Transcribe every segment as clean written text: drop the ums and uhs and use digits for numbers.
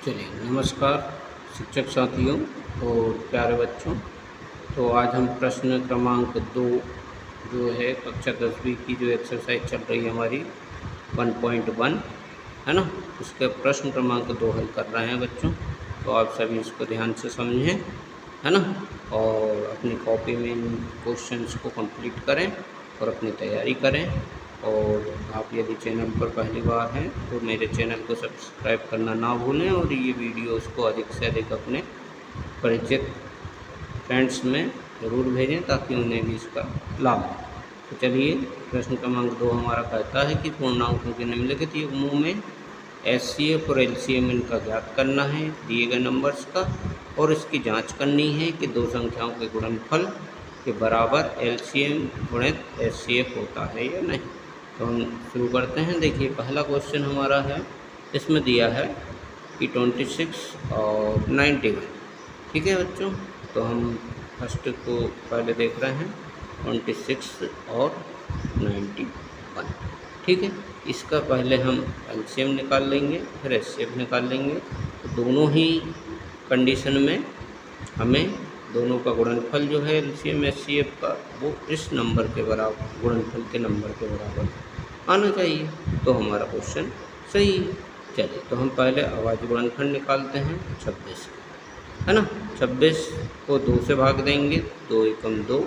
चलिए नमस्कार शिक्षक साथियों और प्यारे बच्चों। तो आज हम प्रश्न क्रमांक 2 जो है कक्षा 10वीं की जो एक्सरसाइज चल रही है हमारी 1.1 है ना, उसके प्रश्न क्रमांक 2 हल कर रहे हैं बच्चों। तो आप सभी इसको ध्यान से समझें है ना, और अपनी कॉपी में इन क्वेश्चंस को कंप्लीट करें और अपनी तैयारी करें। और आप यदि चैनल पर पहली बार हैं तो मेरे चैनल को सब्सक्राइब करना ना भूलें और ये वीडियोस को अधिक से अधिक अपने परिचित फ्रेंड्स में ज़रूर भेजें ताकि उन्हें भी इसका लाभ हो। तो चलिए प्रश्न क्रमांक 2 हमारा कहता है कि पूर्णांकों के निम्नलिखित युग्मों में एचसीएफ और एलसीएम इनका ज्ञात करना है दिए गए नंबर्स का, और इसकी जांच करनी है कि दो संख्याओं के गुणनफल के बराबर एलसीएम गुणित एचसीएफ होता है या नहीं। तो हम शुरू करते हैं। देखिए पहला क्वेश्चन हमारा है, इसमें दिया है कि 26 और 91। ठीक है बच्चों, तो हम फर्स्ट को पहले देख रहे हैं 26 और 91। ठीक है, इसका पहले हम एलसीएम निकाल लेंगे फिर एचसीएफ निकाल लेंगे। तो दोनों ही कंडीशन में हमें दोनों का गुणनफल जो है एलसीएम एचसीएफ का वो इस नंबर के बराबर, गुणनफल के नंबर के बराबर आना चाहिए। तो हमारा क्वेश्चन सही है। चलिए तो हम पहले अभाज्य गुणनफल निकालते हैं 26 है ना। 26 को 2 से भाग देंगे, 2 एकम 2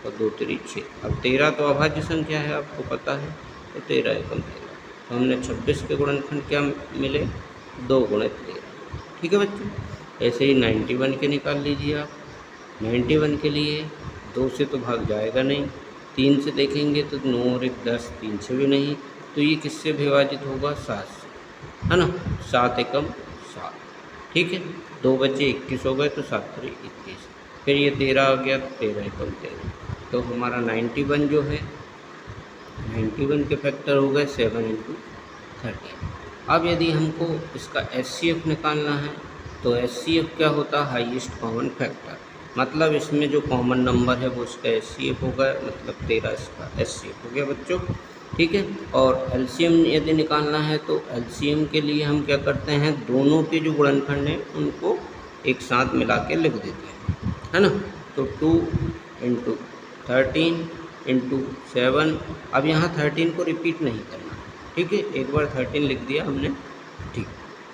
और 2 तिरी 6। अब 13 तो अभाज्य संख्या है, आपको पता है, तो 13 एकम 13। तो हमने 26 के गुणनफल क्या मिले, 2 गुणित 13। ठीक है बच्चों, ऐसे ही 91 के निकाल लीजिए आप। 91 के लिए 2 से तो भाग जाएगा नहीं, 3 से देखेंगे तो 9 और 1 10, 3 से भी नहीं। तो ये किससे विभाजित होगा, 7 से, है ना। 7 एकम 7। ठीक है, 2 बचे 21 हो गए, तो 7 3 21। फिर ये 13 आ गया, 13 एकम 13। तो हमारा 91 जो है, 91 के फैक्टर हो गए 7 × 13। अब यदि हमको इसका एचसीएफ निकालना है तो एचसीएफ क्या होता है, हाईएस्ट कॉमन फैक्टर। मतलब इसमें जो कॉमन नंबर है वो इसका एचसीएफ होगा, मतलब 13 इसका एचसीएफ हो गया बच्चों। ठीक है, और एलसीएम यदि निकालना है तो एलसीएम के लिए हम क्या करते हैं, दोनों के जो गुणनफल हैं उनको एक साथ मिला के लिख देते हैं, है ना। तो 2 × 13 × 7। अब यहाँ 13 को रिपीट नहीं करना, ठीक है, एक बार 13 लिख दिया हमने, ठीक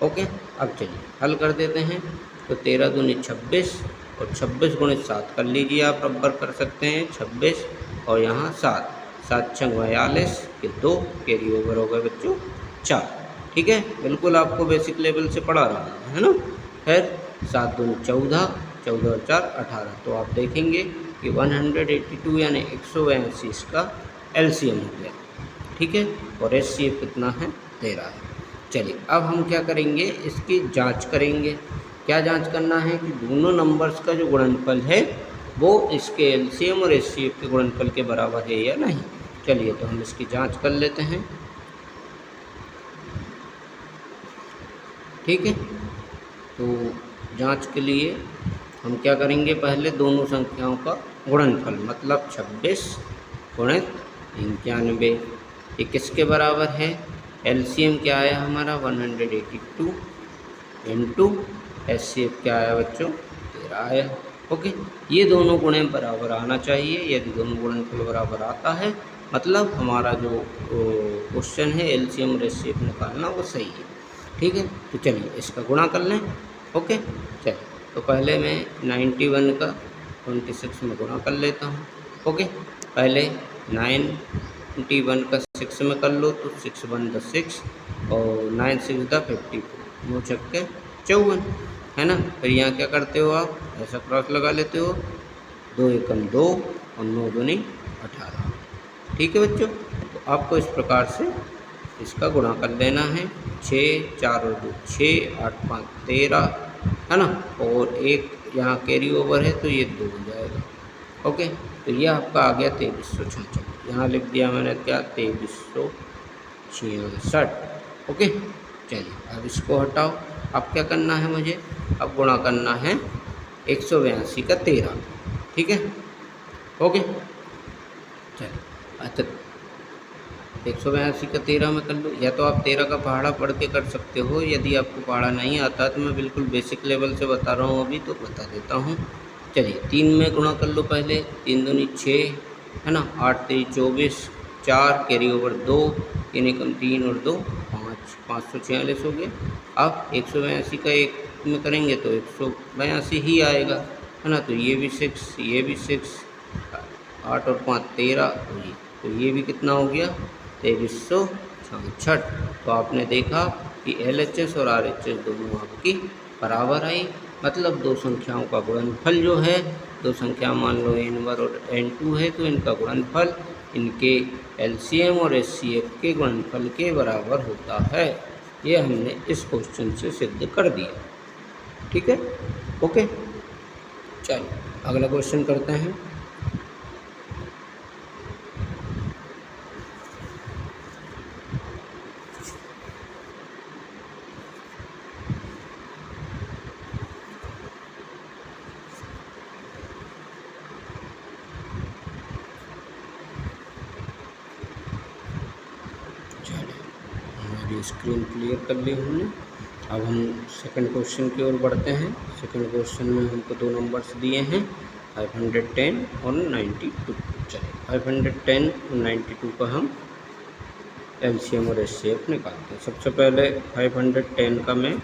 ओके। अब चलिए हल कर देते हैं। तो 13 दूनी 26 और 26 × 7 कर लीजिए, आप बराबर कर सकते हैं 26 और यहाँ 7, 7 × 42 के 2 कैरी ओवर हो गए बच्चों 4। ठीक है, बिल्कुल आपको बेसिक लेवल से पढ़ा रहा हूँ, है ना। फिर 7 दूनी 14, 14 और 4 18। तो आप देखेंगे कि 182 यानी 182 इसका एलसीएम हो गया। ठीक है, और एचसीएफ कितना है, 13 है। चलिए अब हम क्या करेंगे, इसकी जांच करेंगे। क्या जांच करना है कि दोनों नंबर्स का जो गुणनफल है वो इसके एलसीएम और एचसीएफ के गुणनफल के बराबर है या नहीं। चलिए तो हम इसकी जांच कर लेते हैं। ठीक है, तो जांच के लिए हम क्या करेंगे, पहले दोनों संख्याओं का गुणनफल मतलब 26 × 91 ये किसके बराबर है, एलसीएम क्या आया हमारा 182 × एचसीएफ क्या आया बच्चों, 13 आया। ओके, ये दोनों गुणे बराबर आना चाहिए। यदि दोनों गुणनफल बराबर आता है मतलब हमारा जो क्वेश्चन है एलसीएम और एचसीएफ निकालना वो सही है। ठीक है, तो चलिए इसका गुणा कर लें। ओके, चलिए तो पहले मैं 91 का 26 में गुणा कर लेता हूँ। ओके, पहले 91 का 6 में कर लो तो 6 × 1 = 6 और 9 × 6 = 54, 9 × 6 = 54, है ना। फिर यहाँ क्या करते हो आप, ऐसा क्रॉस लगा लेते हो, 2 एकम 2 और 9 दूनी 18। ठीक है बच्चों, तो आपको इस प्रकार से इसका गुणा कर लेना है। 6 4 और 2 6, 8 5 13, है ना, और एक यहाँ कैरी ओवर है तो ये 2 हो जाएगा। ओके, तो ये आपका आ गया 2366। यहाँ लिख दिया मैंने क्या, 2366। ओके, चलिए अब इसको हटाओ। अब क्या करना है मुझे, अब गुणा करना है 182 का 13। ठीक है, ओके, चलिए अच्छा 182 का 13 में कर लो, या तो आप 13 का पहाड़ा पढ़ के कर सकते हो। यदि आपको पहाड़ा नहीं आता तो मैं बिल्कुल बेसिक लेवल से बता रहा हूँ, अभी तो बता देता हूँ। चलिए 3 में गुणा कर लो पहले, 3 दूनी 6 है ना, 8 3 24, 4 कैरी ओवर 2, 3 एकम 3 और 2 5, 546 हो गया। अब 182 का 1 में करेंगे तो 182 ही आएगा, है ना। तो ये भी 6, ये भी 6, 8 और 5 13, तो ये भी कितना हो गया 2366। तो आपने देखा कि LHS और RHS दोनों आपकी बराबर आई, मतलब दो संख्याओं का गुणनफल जो है, दो संख्या मान लो n1 और n2 है, तो इनका गुणनफल इनके LCM और HCF के गुणनफल के बराबर होता है। ये हमने इस क्वेश्चन से सिद्ध कर दिया। ठीक है, ओके। चलिए अगला क्वेश्चन करते हैं। स्क्रीन क्लियर कर ली हमने। अब हम सेकंड क्वेश्चन की ओर बढ़ते हैं। सेकंड क्वेश्चन में हमको दो नंबर्स दिए हैं 510 और 92। चलिए 510 और 92 का हम LCM और HCF निकालते हैं। सबसे पहले 510 का मैं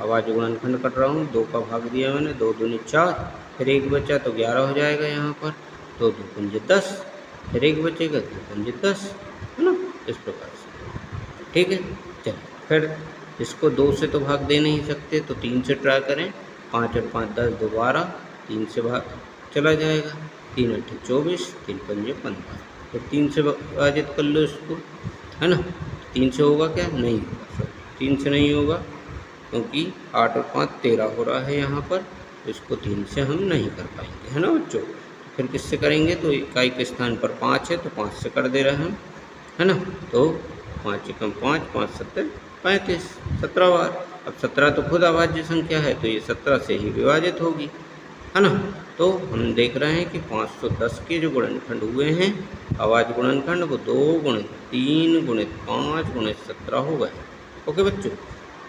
आवाज गुणनखंड कर रहा हूँ, 2 का भाग दिया मैंने, 2 दूनी 4, फिर 1 बचा तो 11 हो जाएगा यहाँ पर, 2 2 पंजे 10, फिर 1 बचेगा 2 पंजे 10, है ना, इस प्रकार से। ठीक है, चलिए फिर इसको 2 से तो भाग दे नहीं सकते, तो 3 से ट्राई करें। 5 और 5 10 दोबारा 3 से भाग चला जाएगा, 3 8 24, 3 पंजे 15, फिर 3 से विभाजित कर लो इसको, है ना। 3 से होगा क्या, नहीं होगा, 3 से नहीं होगा क्योंकि 8 और 5 13 हो रहा है यहाँ पर, तो इसको 3 से हम नहीं कर पाएंगे, है ना बच्चों। फिर किससे करेंगे, तो इकाई के स्थान पर 5 है तो 5 से कर दे रहे हैं हम, है ना। तो 5 एकम 5, 5 7 35, 17 बार। अब 17 तो खुद अभाज्य संख्या है, तो ये 17 से ही विभाजित होगी, है ना। तो हम देख रहे हैं कि 510 के जो गुणनखंड हुए हैं आवाज गुणनखंड, वो 2 गुणित 3 गुणित 5 गुणित 17 हो गए। ओके बच्चों,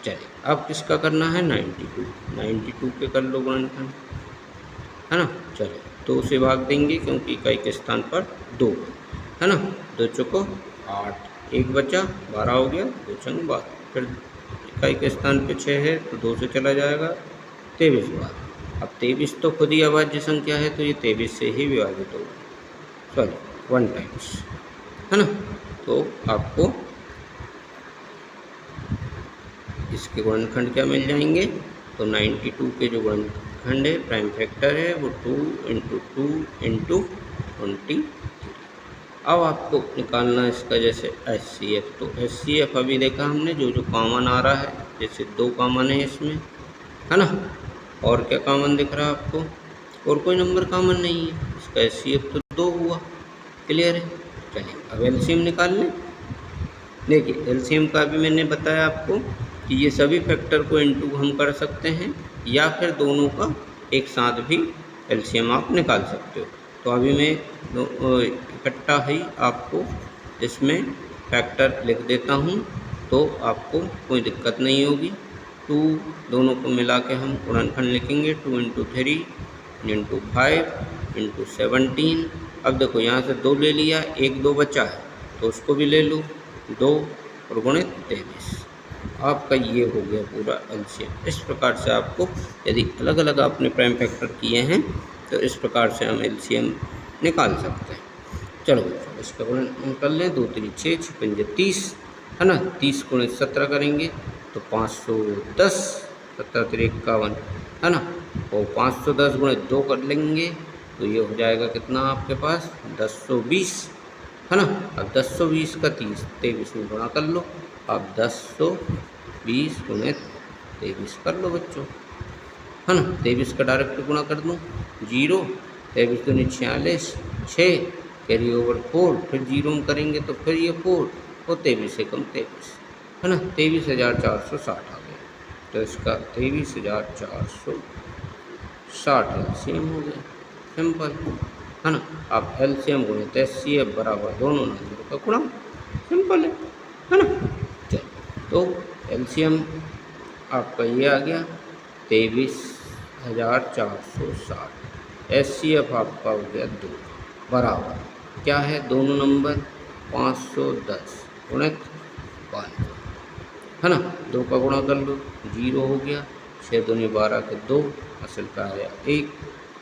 चलिए अब किसका करना है, 92 के कर लो गुणनखंड, है ना। चलिए 2 से भाग देंगे क्योंकि इकाई के स्थान पर 2, है ना। 2 चौको 8, 1 बचा 12 हो गया, 2 छंग 12, फिर इकाई के स्थान पे 6 है तो 2 से चला जाएगा 23 बार। अब 23 तो खुद ही अभाज्य संख्या है, तो ये 23 से ही विभाजित होगा, सॉरी 1 टाइम्स, है ना। तो आपको इसके गुणनखंड क्या मिल जाएंगे, तो 92 के जो गुणनखंड है प्राइम फैक्टर है वो 2 × 2 × 20। अब आपको निकालना है इसका जैसे HCF, तो HCF अभी देखा हमने जो जो कॉमन आ रहा है, जैसे 2 कॉमन है इसमें, है ना। और क्या कॉमन दिख रहा है आपको, और कोई नंबर कॉमन नहीं है, इसका HCF तो 2 हुआ, क्लियर है। चलिए अब LCM निकाल लें। देखिए LCM का भी मैंने बताया आपको कि ये सभी फैक्टर को इनटू हम कर सकते हैं, या फिर दोनों का एक साथ भी LCM आप निकाल सकते हो। तो अभी मैं इकट्ठा ही आपको इसमें फैक्टर लिख देता हूँ, तो आपको कोई दिक्कत नहीं होगी। 2 दोनों को मिला के हम गुणनखंड लिखेंगे, 2 × 3 × 5 × 17। अब देखो यहाँ से 2 ले लिया, 1 2 बचा है तो उसको भी ले लो, 2 और गुणित 23, आपका ये हो गया पूरा LCM। इस प्रकार से आपको यदि अलग अलग आपने प्राइम फैक्टर किए हैं तो इस प्रकार से हम LCM निकाल सकते हैं। चलो इसका गुणन कर लें, 2 3 6 6 पंजे 30, है ना। 30 गुणित 17 करेंगे तो 510, 17 3 51, है ना। और 510 गुणित 2 कर लेंगे तो ये हो जाएगा कितना आपके पास 1020, है ना। अब 1020 का 23 में गुणा कर लो, अब 1020 गुणित 23 कर लो बच्चों, है ना। 23 का डायरेक्ट गुणा कर दूँ, 0, 23 दूनी 46, 6 कैरी ओवर 4, फिर 0 में करेंगे तो फिर ये 4 और 23 एकम 23, है ना। 23,460 आ गया, तो इसका 23,460 LCM हो गया, सिंपल, है ना। अब LCM गुणित HCF बराबर दोनों नंबरों का गुणा, सिंपल है ना। चलो, तो एलसीएम आपका ये आ गया 23,460। एचसीएफ आपका हो गया 2 बराबर क्या है, दोनों नंबर 510 गुणित 5 है ना। 2 का गुणा कर लो, 0 हो गया। 6 दूनी 12 के 2, असल का आया 1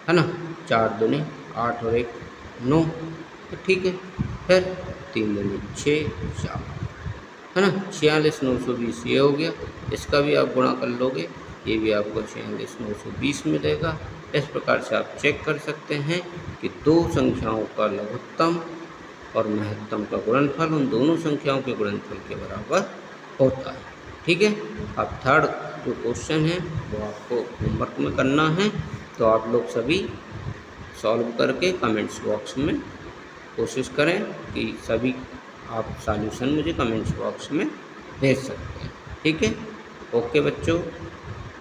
है ना। 4 दूनी 8 और 1 9, तो ठीक है। फिर 3 दूनी 6 4 है ना। 46,920 ये हो गया। इसका भी आप गुणा कर लोगे, ये भी आपको 46,920 मिलेगा। इस प्रकार से आप चेक कर सकते हैं कि दो संख्याओं का लघुत्तम और महत्तम का गुणनफल उन दोनों संख्याओं के गुणनफल के बराबर होता है। ठीक है। अब थर्ड जो क्वेश्चन है वो आपको होमवर्क में करना है, तो आप लोग सभी सॉल्व करके कमेंट्स बॉक्स में कोशिश करें कि सभी आप सॉल्यूशन मुझे कमेंट्स बॉक्स में भेज सकते हैं। ठीक है। ओके बच्चों,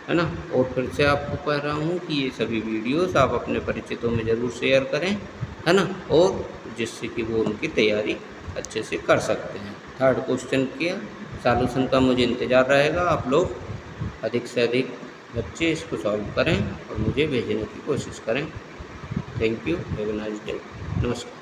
है ना। और फिर से आपको कह रहा हूँ कि ये सभी वीडियोस आप अपने परिचितों में ज़रूर शेयर करें, है ना, और जिससे कि वो उनकी तैयारी अच्छे से कर सकते हैं। थर्ड क्वेश्चन किया सॉल्यूशन का मुझे इंतज़ार रहेगा। आप लोग अधिक से अधिक बच्चे इसको सॉल्व करें और मुझे भेजने की कोशिश करें। Thank you, have a nice day. नमस्कार।